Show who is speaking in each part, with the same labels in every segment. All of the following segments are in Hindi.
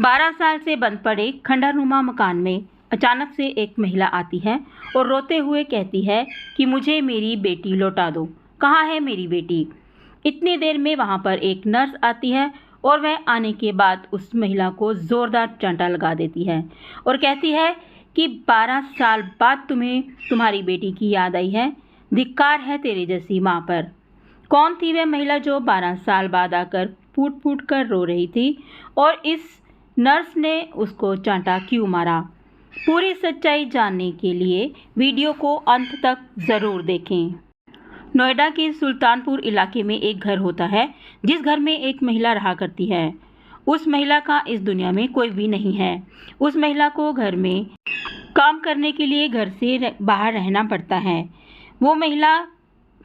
Speaker 1: 12 साल से बंद पड़े खंडहरनुमा मकान में अचानक से एक महिला आती है और रोते हुए कहती है कि मुझे मेरी बेटी लौटा दो। कहाँ है मेरी बेटी? इतनी देर में वहाँ पर एक नर्स आती है और वह आने के बाद उस महिला को ज़ोरदार चांटा लगा देती है और कहती है कि 12 साल बाद तुम्हें तुम्हारी बेटी की याद आई है। धिक्कार है तेरे जैसी माँ पर। कौन थी वह महिला जो 12 साल बाद आकर फूट फूट कर रो रही थी और इस नर्स ने उसको चांटा क्यों मारा? पूरी सच्चाई जानने के लिए वीडियो को अंत तक ज़रूर देखें। नोएडा के सुल्तानपुर इलाके में एक घर होता है जिस घर में एक महिला रहा करती है। उस महिला का इस दुनिया में कोई भी नहीं है। उस महिला को घर में काम करने के लिए घर से बाहर रहना पड़ता है। वो महिला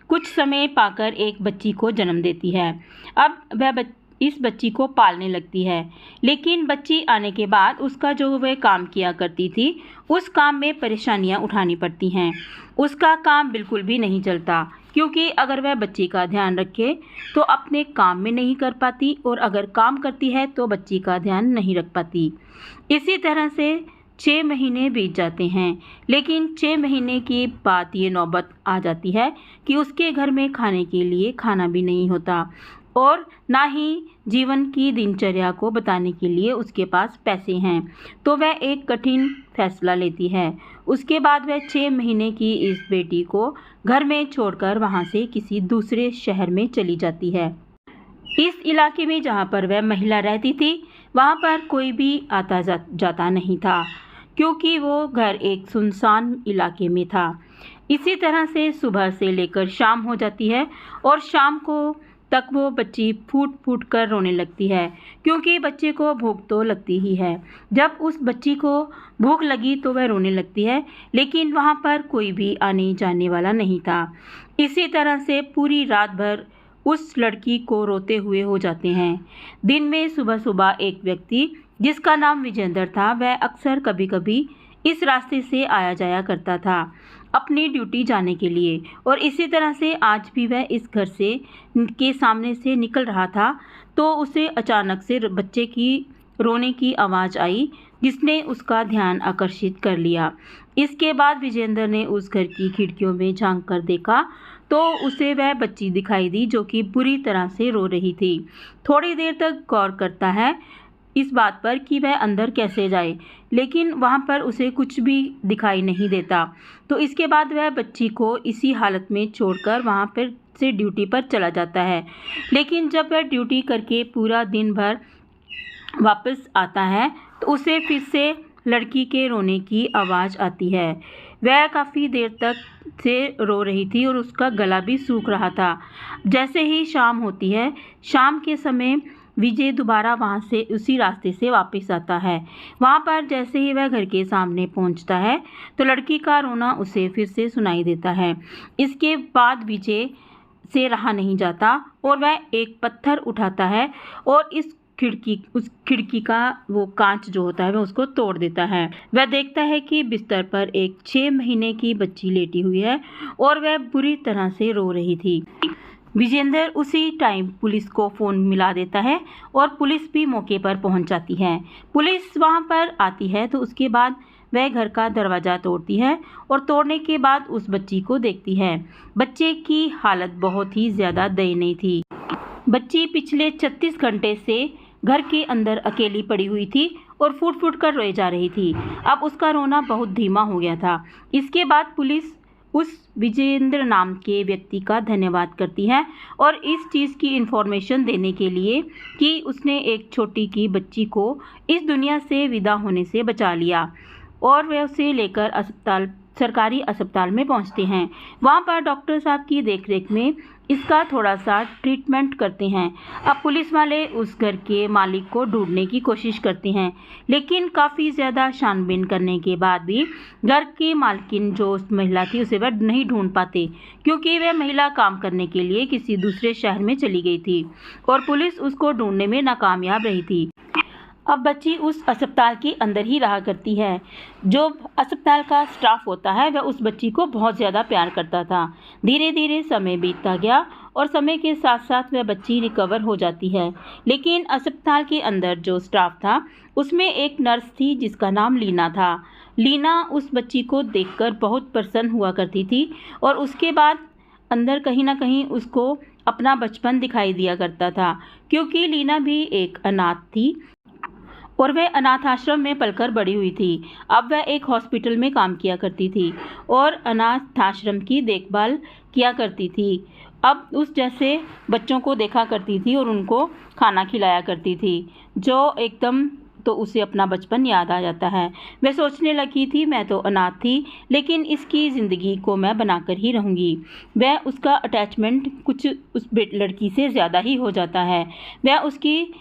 Speaker 1: कुछ समय पाकर एक बच्ची को जन्म देती है। अब वह इस बच्ची को पालने लगती है, लेकिन बच्ची आने के बाद उसका जो वह काम किया करती थी उस काम में परेशानियां उठानी पड़ती हैं। उसका काम बिल्कुल भी नहीं चलता, क्योंकि अगर वह बच्ची का ध्यान रखे तो अपने काम में नहीं कर पाती और अगर काम करती है तो बच्ची का ध्यान नहीं रख पाती। इसी तरह से 6 महीने बीत जाते हैं, लेकिन 6 महीने के बाद ये नौबत आ जाती है कि उसके घर में खाने के लिए खाना भी नहीं होता और ना ही जीवन की दिनचर्या को बताने के लिए उसके पास पैसे हैं। तो वह एक कठिन फैसला लेती है। उसके बाद वह 6 महीने की इस बेटी को घर में छोड़कर वहाँ से किसी दूसरे शहर में चली जाती है। इस इलाके में जहाँ पर वह महिला रहती थी वहाँ पर कोई भी आता जाता नहीं था, क्योंकि वो घर एक सुनसान इलाके में था। इसी तरह से सुबह से लेकर शाम हो जाती है और शाम को तक वो बच्ची फूट फूट कर रोने लगती है, क्योंकि बच्चे को भूख तो लगती ही है। जब उस बच्ची को भूख लगी तो वह रोने लगती है, लेकिन वहाँ पर कोई भी आने जाने वाला नहीं था। इसी तरह से पूरी रात भर उस लड़की को रोते हुए हो जाते हैं। दिन में सुबह सुबह एक व्यक्ति जिसका नाम विजेंद्र था, वह अक्सर कभी कभी इस रास्ते से आया जाया करता था अपनी ड्यूटी जाने के लिए, और इसी तरह से आज भी वह इस घर से के सामने से निकल रहा था तो उसे अचानक से बच्चे की रोने की आवाज़ आई, जिसने उसका ध्यान आकर्षित कर लिया। इसके बाद विजेंद्र ने उस घर की खिड़कियों में झांक कर देखा तो उसे वह बच्ची दिखाई दी जो कि बुरी तरह से रो रही थी। थोड़ी देर तक गौर करता है इस बात पर कि वह अंदर कैसे जाए, लेकिन वहाँ पर उसे कुछ भी दिखाई नहीं देता। तो इसके बाद वह बच्ची को इसी हालत में छोड़कर वहाँ पर से ड्यूटी पर चला जाता है। लेकिन जब वह ड्यूटी करके पूरा दिन भर वापस आता है तो उसे फिर से लड़की के रोने की आवाज़ आती है। वह काफ़ी देर तक से रो रही थी और उसका गला भी सूख रहा था। जैसे ही शाम होती है, शाम के समय विजय दोबारा वहाँ से उसी रास्ते से वापस आता है। वहाँ पर जैसे ही वह घर के सामने पहुँचता है तो लड़की का रोना उसे फिर से सुनाई देता है। इसके बाद विजय से रहा नहीं जाता और वह एक पत्थर उठाता है और उस खिड़की का वो कांच जो होता है वह उसको तोड़ देता है। वह देखता है कि बिस्तर पर एक 6 महीने की बच्ची लेटी हुई है और वह बुरी तरह से रो रही थी। विजेंद्र उसी टाइम पुलिस को फ़ोन मिला देता है और पुलिस भी मौके पर पहुंच जाती है। पुलिस वहां पर आती है तो उसके बाद वह घर का दरवाज़ा तोड़ती है और तोड़ने के बाद उस बच्ची को देखती है। बच्चे की हालत बहुत ही ज़्यादा दयनीय थी। बच्ची पिछले 36 घंटे से घर के अंदर अकेली पड़ी हुई थी और फूट फूट कर रोए जा रही थी। अब उसका रोना बहुत धीमा हो गया था। इसके बाद पुलिस उस विजेंद्र नाम के व्यक्ति का धन्यवाद करती है और इस चीज़ की इन्फॉर्मेशन देने के लिए कि उसने एक छोटी की बच्ची को इस दुनिया से विदा होने से बचा लिया, और वे उसे लेकर सरकारी अस्पताल में पहुंचते हैं। वहां पर डॉक्टर साहब की देखरेख में इसका थोड़ा सा ट्रीटमेंट करते हैं। अब पुलिस वाले उस घर के मालिक को ढूंढने की कोशिश करते हैं, लेकिन काफ़ी ज़्यादा छानबीन करने के बाद भी घर की मालकिन जो उस महिला थी उसे वह नहीं ढूंढ पाते, क्योंकि वह महिला काम करने के लिए किसी दूसरे शहर में चली गई थी और पुलिस उसको ढूंढने में नाकामयाब रही थी। अब बच्ची उस अस्पताल के अंदर ही रहा करती है। जो अस्पताल का स्टाफ होता है वह उस बच्ची को बहुत ज़्यादा प्यार करता था। धीरे धीरे समय बीतता गया और समय के साथ साथ वह बच्ची रिकवर हो जाती है। लेकिन अस्पताल के अंदर जो स्टाफ था उसमें एक नर्स थी जिसका नाम लीना था। लीना उस बच्ची को देखकर बहुत प्रसन्न हुआ करती थी और उसके बाद अंदर कहीं ना कहीं उसको अपना बचपन दिखाई दिया करता था, क्योंकि लीना भी एक अनाथ थी और वह अनाथ आश्रम में पलकर बड़ी हुई थी। अब वह एक हॉस्पिटल में काम किया करती थी और अनाथ आश्रम की देखभाल किया करती थी। अब उस जैसे बच्चों को देखा करती थी और उनको खाना खिलाया करती थी, जो एकदम तो उसे अपना बचपन याद आ जाता है। वह सोचने लगी थी मैं तो अनाथ थी, लेकिन इसकी ज़िंदगी को मैं बनाकर ही रहूँगी। वह उसका अटैचमेंट कुछ उस लड़की से ज़्यादा ही हो जाता है। वह उसकी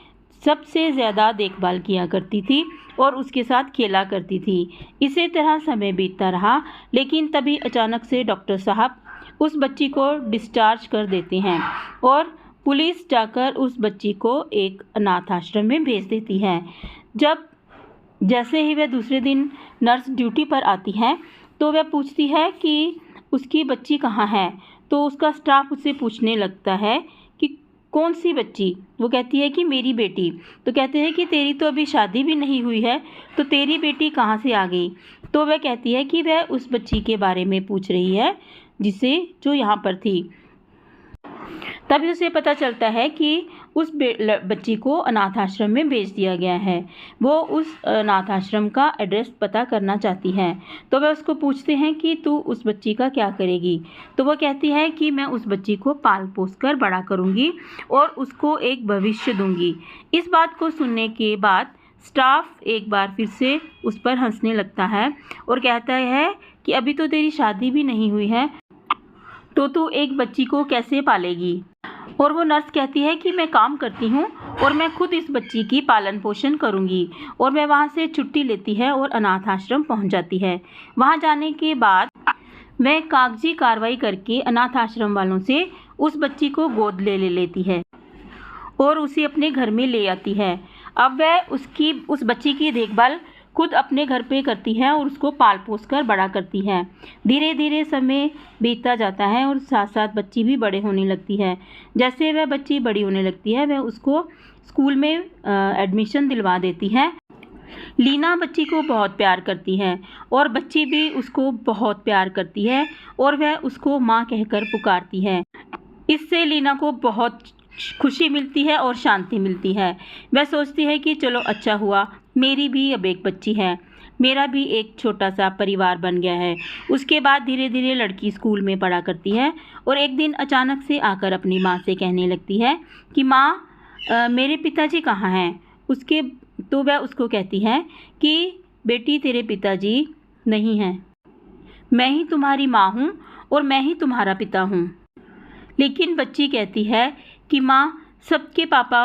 Speaker 1: सबसे ज़्यादा देखभाल किया करती थी और उसके साथ खेला करती थी। इसी तरह समय बीतता रहा, लेकिन तभी अचानक से डॉक्टर साहब उस बच्ची को डिस्चार्ज कर देते हैं और पुलिस जाकर उस बच्ची को एक अनाथ आश्रम में भेज देती है। जैसे ही वह दूसरे दिन नर्स ड्यूटी पर आती है तो वह पूछती है कि उसकी बच्ची कहाँ है। तो उसका स्टाफ उससे पूछने लगता है कि कौन सी बच्ची? वो कहती है कि मेरी बेटी। तो कहते हैं कि तेरी तो अभी शादी भी नहीं हुई है, तो तेरी बेटी कहाँ से आ गई? तो वह कहती है कि वह उस बच्ची के बारे में पूछ रही है जो यहाँ पर थी। तभी उसे पता चलता है कि उस बच्ची को अनाथ आश्रम में भेज दिया गया है। वो उस अनाथ आश्रम का एड्रेस पता करना चाहती है। तो वह उसको पूछते हैं कि तू उस बच्ची का क्या करेगी? तो वो कहती है कि मैं उस बच्ची को पाल पोस कर बड़ा करूँगी और उसको एक भविष्य दूँगी। इस बात को सुनने के बाद स्टाफ एक बार फिर से उस पर हंसने लगता है और कहता है कि अभी तो तेरी शादी भी नहीं हुई है, तो तू एक बच्ची को कैसे पालेगी? और वो नर्स कहती है कि मैं काम करती हूँ और मैं खुद इस बच्ची की पालन पोषण करूँगी। और वह वहाँ से छुट्टी लेती है और अनाथ आश्रम पहुँच जाती है। वहाँ जाने के बाद वह कागजी कार्रवाई करके अनाथ आश्रम वालों से उस बच्ची को गोद ले लेती है और उसे अपने घर में ले आती है। अब वह उस बच्ची की देखभाल खुद अपने घर पे करती है और उसको पाल पोस कर बड़ा करती है। धीरे धीरे समय बीतता जाता है और साथ साथ बच्ची भी बड़े होने लगती है। जैसे वह बच्ची बड़ी होने लगती है वह उसको स्कूल में एडमिशन दिलवा देती है। लीना बच्ची को बहुत प्यार करती है और बच्ची भी उसको बहुत प्यार करती है और वह उसको माँ कहकर पुकारती है। इससे लीना को बहुत खुशी मिलती है और शांति मिलती है। वह सोचती है कि चलो अच्छा हुआ, मेरी भी अब एक बच्ची है, मेरा भी एक छोटा सा परिवार बन गया है। उसके बाद धीरे धीरे लड़की स्कूल में पढ़ा करती है और एक दिन अचानक से आकर अपनी माँ से कहने लगती है कि माँ मेरे पिताजी कहाँ हैं? तो वह उसको कहती है कि बेटी तेरे पिताजी नहीं हैं, मैं ही तुम्हारी माँ हूँ और मैं ही तुम्हारा पिता हूँ। लेकिन बच्ची कहती है कि माँ सबके पापा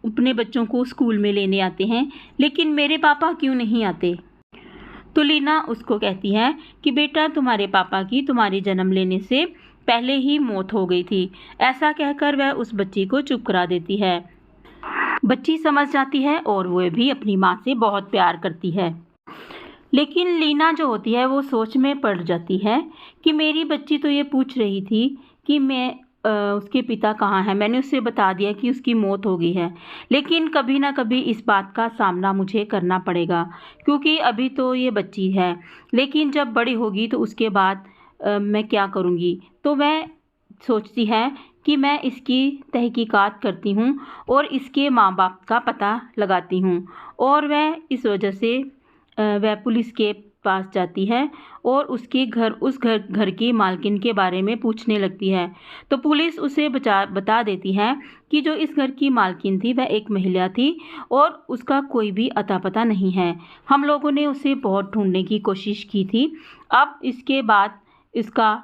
Speaker 1: अपने बच्चों को स्कूल में लेने आते हैं, लेकिन मेरे पापा क्यों नहीं आते? तो लीना उसको कहती है कि बेटा तुम्हारे पापा की तुम्हारे जन्म लेने से पहले ही मौत हो गई थी। ऐसा कहकर वह उस बच्ची को चुप करा देती है। बच्ची समझ जाती है और वह भी अपनी माँ से बहुत प्यार करती है। लेकिन लीना जो होती है वो सोच में पड़ जाती है कि मेरी बच्ची तो ये पूछ रही थी कि उसके पिता कहाँ हैं। मैंने उससे बता दिया कि उसकी मौत हो गई है, लेकिन कभी ना कभी इस बात का सामना मुझे करना पड़ेगा, क्योंकि अभी तो ये बच्ची है, लेकिन जब बड़ी होगी तो उसके बाद मैं क्या करूँगी। तो वह सोचती है कि मैं इसकी तहकीकात करती हूँ और इसके माँ बाप का पता लगाती हूँ। और वह इस वजह से वह पुलिस के पास जाती है और उस घर की मालकिन के बारे में पूछने लगती है। तो पुलिस उसे बता देती है कि जो इस घर की मालकिन थी वह एक महिला थी और उसका कोई भी अता पता नहीं है। हम लोगों ने उसे बहुत ढूंढने की कोशिश की थी। अब इसके बाद इसका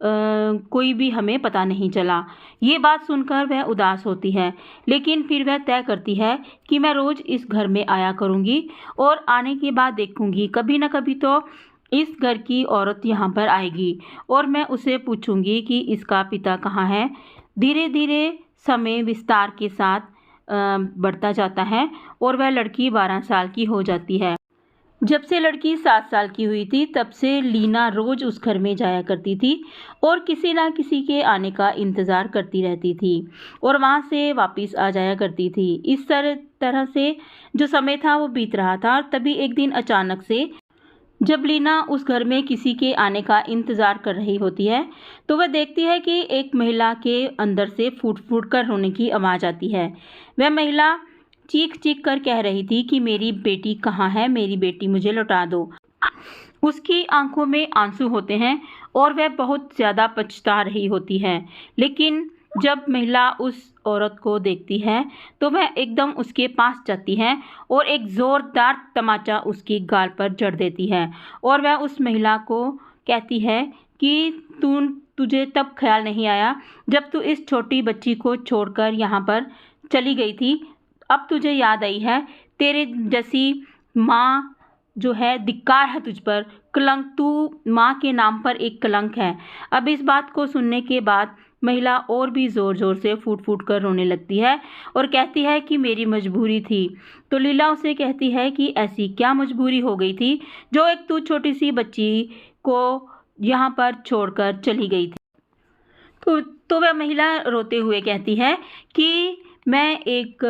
Speaker 1: कोई भी हमें पता नहीं चला। ये बात सुनकर वह उदास होती है, लेकिन फिर वह तय करती है कि मैं रोज़ इस घर में आया करूँगी और आने के बाद देखूँगी कभी ना कभी तो इस घर की औरत यहाँ पर आएगी और मैं उसे पूछूँगी कि इसका पिता कहाँ है। धीरे धीरे समय विस्तार के साथ बढ़ता जाता है और वह लड़की 12 साल की हो जाती है। जब से लड़की 7 साल की हुई थी तब से लीना रोज उस घर में जाया करती थी और किसी ना किसी के आने का इंतज़ार करती रहती थी और वहाँ से वापस आ जाया करती थी। इस तरह से जो समय था वो बीत रहा था। तभी एक दिन अचानक से जब लीना उस घर में किसी के आने का इंतज़ार कर रही होती है तो वह देखती है कि एक महिला के अंदर से फूट फूट कर रोने की आवाज़ आती है। वह महिला चीख चीख कर कह रही थी कि मेरी बेटी कहाँ है, मेरी बेटी मुझे लौटा दो। उसकी आंखों में आंसू होते हैं और वह बहुत ज़्यादा पछता रही होती है। लेकिन जब महिला उस औरत को देखती है तो वह एकदम उसके पास जाती है और एक ज़ोरदार तमाचा उसकी गाल पर जड़ देती है और वह उस महिला को कहती है कि तुझे तब ख्याल नहीं आया जब तू इस छोटी बच्ची को छोड़कर यहाँ पर चली गई थी। अब तुझे याद आई है, तेरे जैसी माँ जो है, धिक्कार है तुझ पर, कलंक, तू माँ के नाम पर एक कलंक है। अब इस बात को सुनने के बाद महिला और भी ज़ोर ज़ोर से फूट फूट कर रोने लगती है और कहती है कि मेरी मजबूरी थी। तो लीला उसे कहती है कि ऐसी क्या मजबूरी हो गई थी जो एक तू छोटी सी बच्ची को यहाँ पर छोड़कर चली गई थी। तो वह महिला रोते हुए कहती है कि मैं एक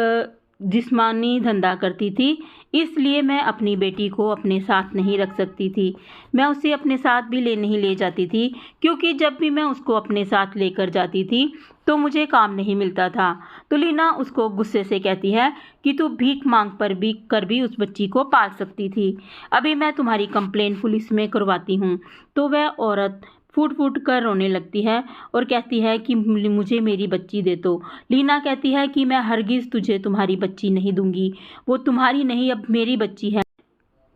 Speaker 1: जिस्मानी धंधा करती थी, इसलिए मैं अपनी बेटी को अपने साथ नहीं रख सकती थी। मैं उसे अपने साथ भी नहीं ले जाती थी क्योंकि जब भी मैं उसको अपने साथ लेकर जाती थी तो मुझे काम नहीं मिलता था। तो लीना उसको गुस्से से कहती है कि तू भीख मांग पर भी उस बच्ची को पाल सकती थी। अभी मैं तुम्हारी कंप्लेंट पुलिस में करवाती हूँ। तो वह औरत फूट फूट कर रोने लगती है और कहती है कि मुझे मेरी बच्ची दे दो। लीना कहती है कि मैं हरगिज़ तुझे तुम्हारी बच्ची नहीं दूंगी, वो तुम्हारी नहीं अब मेरी बच्ची है।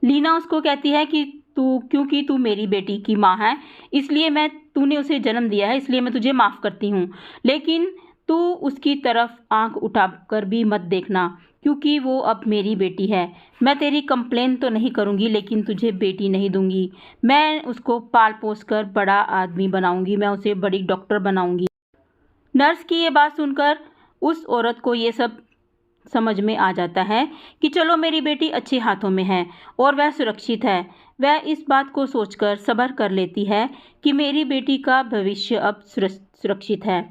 Speaker 1: लीना उसको कहती है कि क्योंकि तू मेरी बेटी की माँ है, इसलिए तूने उसे जन्म दिया है, इसलिए मैं तुझे माफ़ करती हूँ, लेकिन तू उसकी तरफ आंख उठाकर भी मत देखना क्योंकि वो अब मेरी बेटी है। मैं तेरी कंप्लेन तो नहीं करूँगी लेकिन तुझे बेटी नहीं दूंगी। मैं उसको पाल पोस कर बड़ा आदमी बनाऊंगी, मैं उसे बड़ी डॉक्टर बनाऊंगी। नर्स की ये बात सुनकर उस औरत को ये सब समझ में आ जाता है कि चलो मेरी बेटी अच्छे हाथों में है और वह सुरक्षित है। वह इस बात को सोचकर सब्र कर लेती है कि मेरी बेटी का भविष्य अब सुरक्षित है।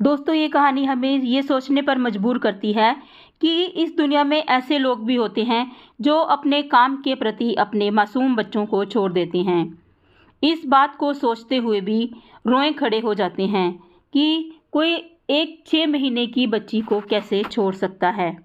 Speaker 1: दोस्तों, ये कहानी हमें ये सोचने पर मजबूर करती है कि इस दुनिया में ऐसे लोग भी होते हैं जो अपने काम के प्रति अपने मासूम बच्चों को छोड़ देते हैं। इस बात को सोचते हुए भी रोए खड़े हो जाते हैं कि कोई एक 6 महीने की बच्ची को कैसे छोड़ सकता है।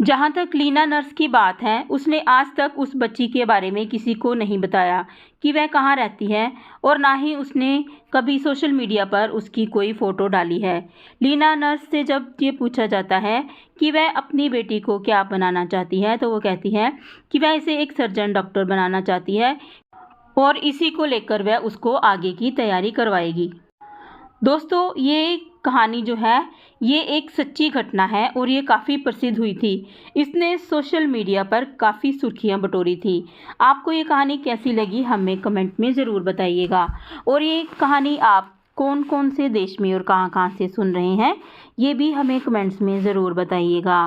Speaker 1: जहाँ तक लीना नर्स की बात है, उसने आज तक उस बच्ची के बारे में किसी को नहीं बताया कि वह कहाँ रहती है और ना ही उसने कभी सोशल मीडिया पर उसकी कोई फ़ोटो डाली है। लीना नर्स से जब ये पूछा जाता है कि वह अपनी बेटी को क्या बनाना चाहती है तो वो कहती है कि वह इसे एक सर्जन डॉक्टर बनाना चाहती है और इसी को लेकर वह उसको आगे की तैयारी करवाएगी। दोस्तों, ये कहानी जो है ये एक सच्ची घटना है और ये काफ़ी प्रसिद्ध हुई थी। इसने सोशल मीडिया पर काफ़ी सुर्खियां बटोरी थी। आपको ये कहानी कैसी लगी हमें कमेंट में ज़रूर बताइएगा। और ये कहानी आप कौन कौन से देश में और कहाँ कहाँ से सुन रहे हैं ये भी हमें कमेंट्स में ज़रूर बताइएगा।